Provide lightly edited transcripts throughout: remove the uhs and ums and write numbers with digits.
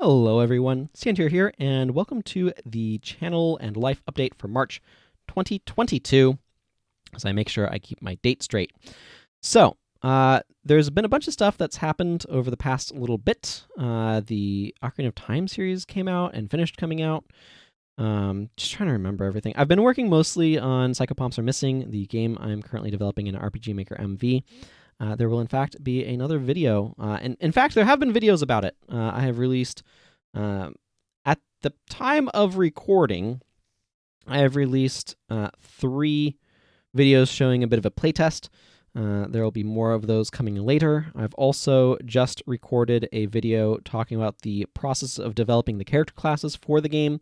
Hello everyone, Santir here, and welcome to the channel and life update for March 2022, as I make sure I keep my date straight. So, there's been a bunch of stuff that's happened over the past little bit. The Ocarina of Time series came out and finished coming out. Just trying to remember everything. I've been working mostly on Psychopomps Are Missing, the game I'm currently developing in RPG Maker MV. There will, in fact, be another video. And in fact, there have been videos about it. I have released, at the time of recording, I have released 3 videos showing a bit of a playtest. There will be more of those coming later. I've also just recorded a video talking about the process of developing the character classes for the game,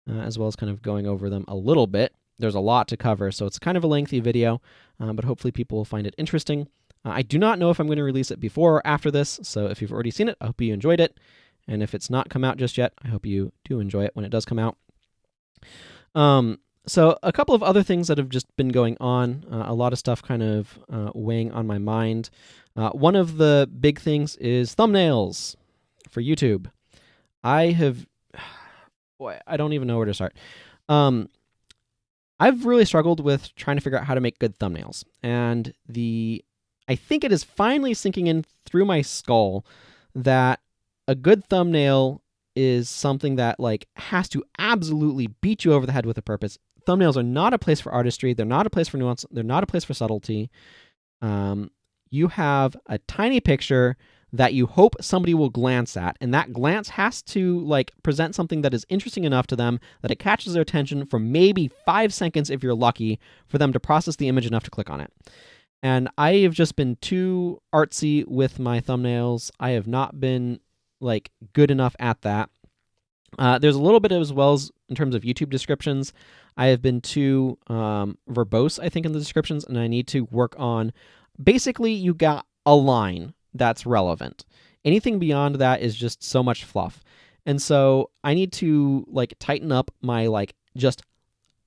as well as kind of going over them a little bit. There's a lot to cover, so it's kind of a lengthy video, but hopefully people will find it interesting. I do not know if I'm going to release it before or after this, so if you've already seen it, I hope you enjoyed it. And if it's not come out just yet, I hope you do enjoy it when it does come out. So a couple of other things that have just been going on, a lot of stuff kind of weighing on my mind. One of the big things is thumbnails for YouTube. Boy, I don't even know where to start. I've really struggled with trying to figure out how to make good thumbnails, and I think it is finally sinking in through my skull that a good thumbnail is something that has to absolutely beat you over the head with a purpose. Thumbnails are not a place for artistry. They're not a place for nuance. They're not a place for subtlety. You have a tiny picture that you hope somebody will glance at, and that glance has to present something that is interesting enough to them that it catches their attention for maybe 5 seconds if you're lucky for them to process the image enough to click on it. And I have just been too artsy with my thumbnails. I have not been good enough at that. There's a little bit as well as in terms of YouTube descriptions. I have been too verbose, I think, in the descriptions, and I need to work on basically you got a line that's relevant. Anything beyond that is just so much fluff. And so I need to tighten up my just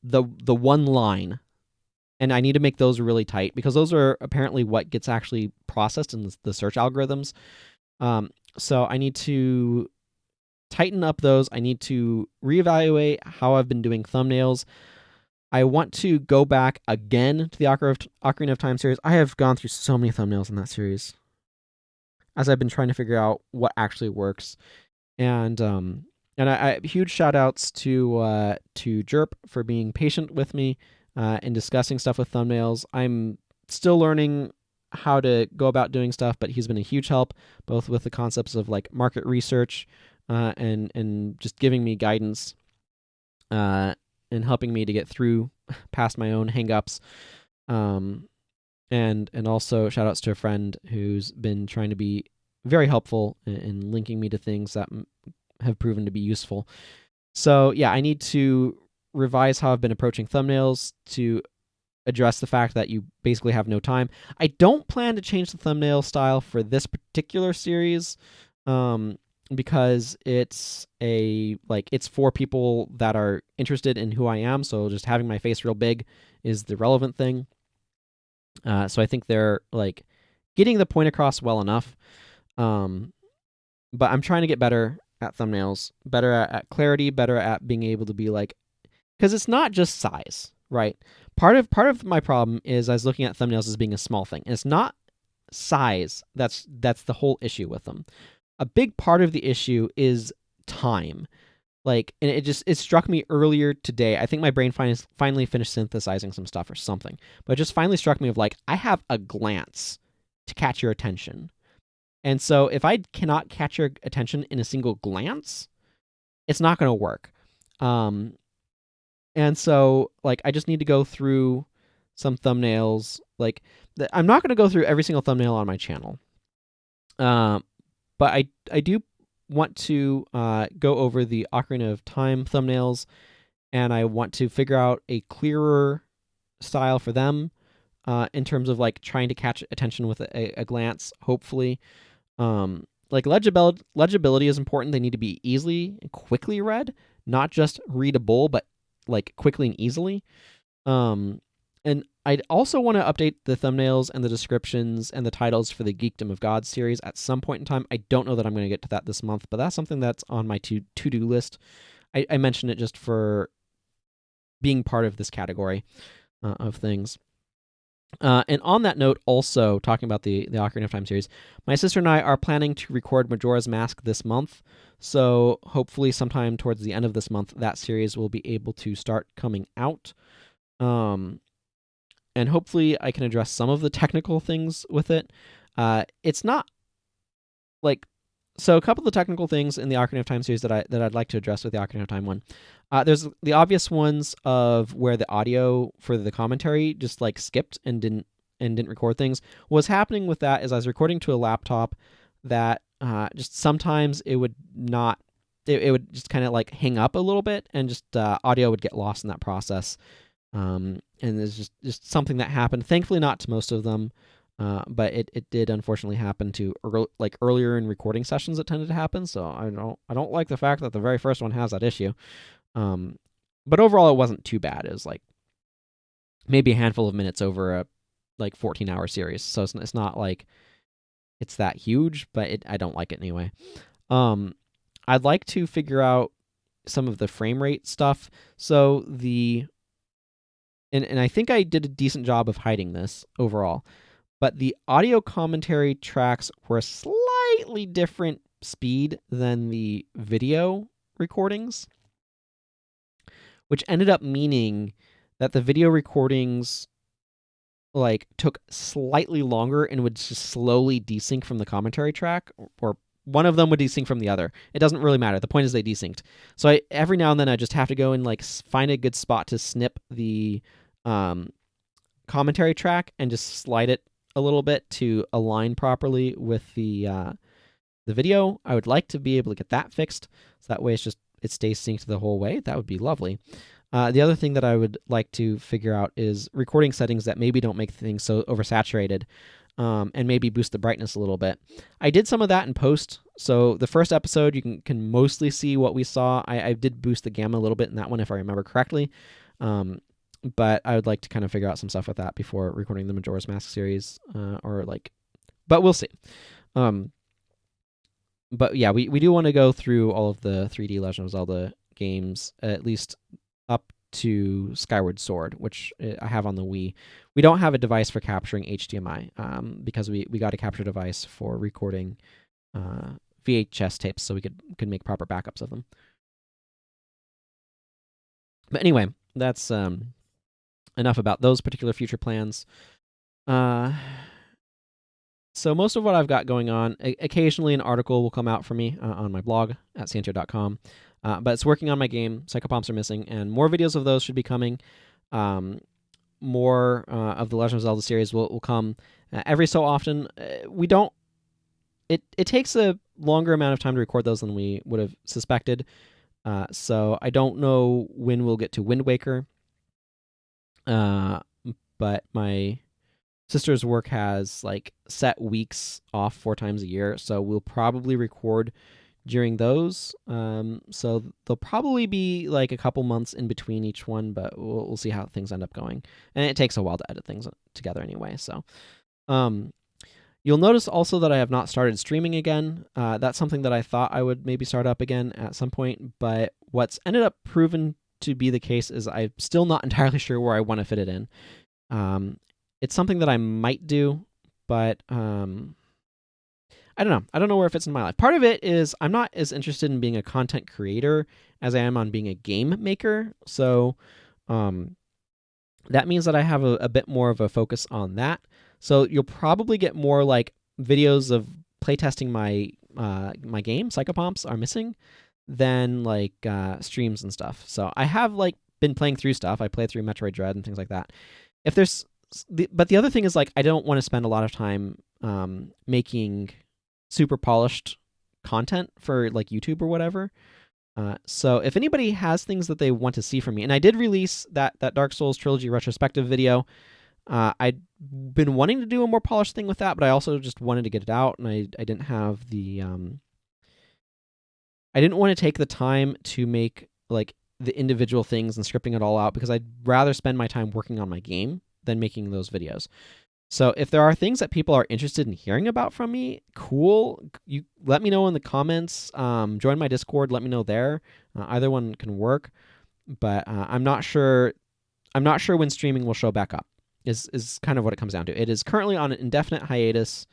the one line. And I need to make those really tight because those are apparently what gets actually processed in the search algorithms. So I need to tighten up those. I need to reevaluate how I've been doing thumbnails. I want to go back again to the Ocarina of Time series. I have gone through so many thumbnails in that series as I've been trying to figure out what actually works. And I huge shout outs to Jerp for being patient with me and discussing stuff with thumbnails. I'm still learning how to go about doing stuff, but he's been a huge help, both with the concepts of market research and just giving me guidance and helping me to get through past my own hangups. And also shout outs to a friend who's been trying to be very helpful in linking me to things that have proven to be useful. So yeah, I need to revise how I've been approaching thumbnails to address the fact that you basically have no time. I don't plan to change the thumbnail style for this particular series because it's it's for people that are interested in who I am, so just having my face real big is the relevant thing. So I think they're getting the point across well enough. But I'm trying to get better at thumbnails, better at clarity, better at being able to be because it's not just size, right? Part of my problem is I was looking at thumbnails as being a small thing. And it's not size that's the whole issue with them. A big part of the issue is time. And it struck me earlier today. I think my brain finally finished synthesizing some stuff or something. But it just finally struck me of I have a glance to catch your attention. And so if I cannot catch your attention in a single glance, it's not going to work. And so, I just need to go through some thumbnails. I'm not going to go through every single thumbnail on my channel. But I do want to go over the Ocarina of Time thumbnails, and I want to figure out a clearer style for them in terms of trying to catch attention with a glance, hopefully. Legibility is important. They need to be easily and quickly read, not just readable, but quickly and easily. And I'd also want to update the thumbnails and the descriptions and the titles for the Geekdom of God series at some point in time. I don't know that I'm going to get to that this month, but that's something that's on my to-do list. I mentioned it just for being part of this category of things. And on that note, also talking about the Ocarina of Time series, my sister and I are planning to record Majora's Mask this month. So hopefully sometime towards the end of this month, that series will be able to start coming out. And hopefully I can address some of the technical things with it. It's not like so. A couple of the technical things in the Ocarina of Time series that I'd like to address with the Ocarina of Time one. There's the obvious ones of where the audio for the commentary just like skipped and didn't record things. What's happening with that is I was recording to a laptop that just sometimes it would not. It would just kind of like hang up a little bit, and just audio would get lost in that process. And there's just something that happened. Thankfully, not to most of them, but it did unfortunately happen to earlier in recording sessions. It tended to happen, so I don't like the fact that the very first one has that issue. But overall, it wasn't too bad. It was like maybe a handful of minutes over a 14-hour series, so it's not like it's that huge, but I don't like it anyway. I'd like to figure out some of the frame rate stuff. So and I think I did a decent job of hiding this overall, but the audio commentary tracks were a slightly different speed than the video recordings, which ended up meaning that the video recordings took slightly longer and would just slowly desync from the commentary track, or one of them would desync from the other. It doesn't really matter. The point is they desynced. So every now and then I just have to go and find a good spot to snip the commentary track and just slide it a little bit to align properly with the video. I would like to be able to get that fixed, so that way it stays synced the whole way. That would be lovely. The other thing that I would like to figure out is recording settings that maybe don't make things so oversaturated, and maybe boost the brightness a little bit. I did some of that in post. So the first episode, you can mostly see what we saw. I did boost the gamma a little bit in that one, if I remember correctly. But I would like to kind of figure out some stuff with that before recording the Majora's Mask series, but we'll see. But yeah, we do want to go through all of the 3D Legend of Zelda games, at least up to Skyward Sword, which I have on the Wii. We don't have a device for capturing HDMI, because we got a capture device for recording VHS tapes, so we could make proper backups of them. But anyway, that's enough about those particular future plans. So most of what I've got going on, occasionally an article will come out for me on my blog at santio.com, but it's working on my game, Psychopomps Are Missing, and more videos of those should be coming. More of the Legend of Zelda series will come every so often. It takes a longer amount of time to record those than we would have suspected, so I don't know when we'll get to Wind Waker. But my sister's work has set weeks off 4 times a year, so we'll probably record during those. So there'll probably be a couple months in between each one, but we'll see how things end up going. And it takes a while to edit things together anyway. So you'll notice also that I have not started streaming again. That's something that I thought I would maybe start up again at some point, but what's ended up proven to be the case is I'm still not entirely sure where I want to fit it in. It's something that I might do, but I don't know. I don't know where it fits in my life. Part of it is I'm not as interested in being a content creator as I am on being a game maker. So that means that I have a bit more of a focus on that. So you'll probably get more videos of playtesting my my game, Psychopomps Are Missing, than streams and stuff. So I have been playing through stuff. I played through Metroid Dread and things like that. But the other thing is I don't want to spend a lot of time making super polished content for YouTube or whatever. So if anybody has things that they want to see from me, and I did release that Dark Souls trilogy retrospective video. I'd been wanting to do a more polished thing with that, but I also just wanted to get it out, and I didn't have the I didn't want to take the time to make the individual things and scripting it all out, because I'd rather spend my time working on my game than making those videos. So if there are things that people are interested in hearing about from me, cool. You let me know in the comments. Join my Discord. Let me know there. Either one can work, but I'm not sure. I'm not sure when streaming will show back up. Is kind of what it comes down to. It is currently on an indefinite hiatus.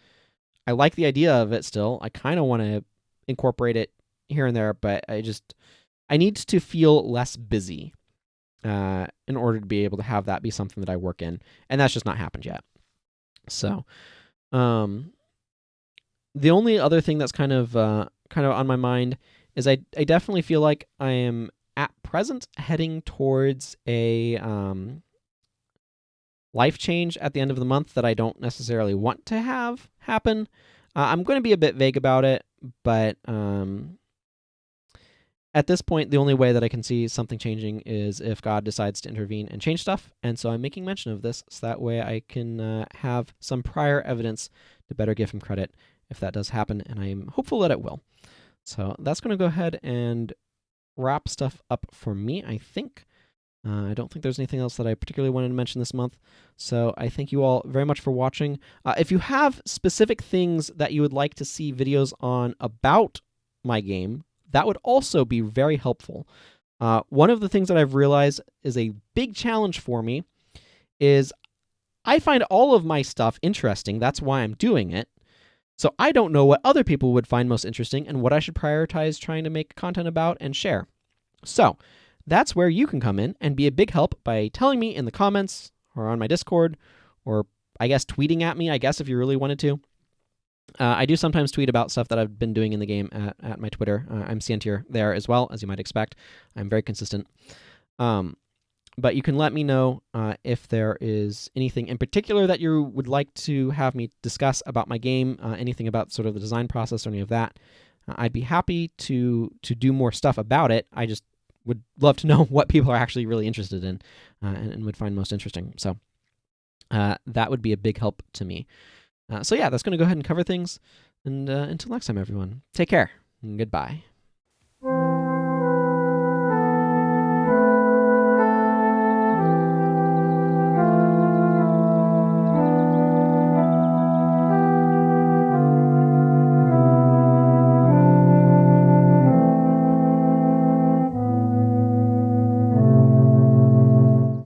I like the idea of it still. I kind of want to incorporate it here and there, but I need to feel less busy in order to be able to have that be something that I work in, and that's just not happened yet. So, the only other thing that's kind of on my mind is I definitely feel like I am at present heading towards a life change at the end of the month that I don't necessarily want to have happen. I'm going to be a bit vague about it, but at this point, the only way that I can see something changing is if God decides to intervene and change stuff. And so I'm making mention of this so that way I can have some prior evidence to better give him credit if that does happen, and I'm hopeful that it will. So that's going to go ahead and wrap stuff up for me, I think. I don't think there's anything else that I particularly wanted to mention this month. So I thank you all very much for watching. If you have specific things that you would like to see videos on about my game, that would also be very helpful. One of the things that I've realized is a big challenge for me is I find all of my stuff interesting. That's why I'm doing it. So I don't know what other people would find most interesting and what I should prioritize trying to make content about and share. So that's where you can come in and be a big help by telling me in the comments or on my Discord, or I guess tweeting at me, I guess, if you really wanted to. I do sometimes tweet about stuff that I've been doing in the game at my Twitter. I'm Santier there as well, as you might expect. I'm very consistent. But you can let me know if there is anything in particular that you would like to have me discuss about my game, anything about sort of the design process or any of that. I'd be happy to do more stuff about it. I just would love to know what people are actually really interested in and would find most interesting. So that would be a big help to me. So yeah, that's going to go ahead and cover things. And until next time, everyone, take care and goodbye.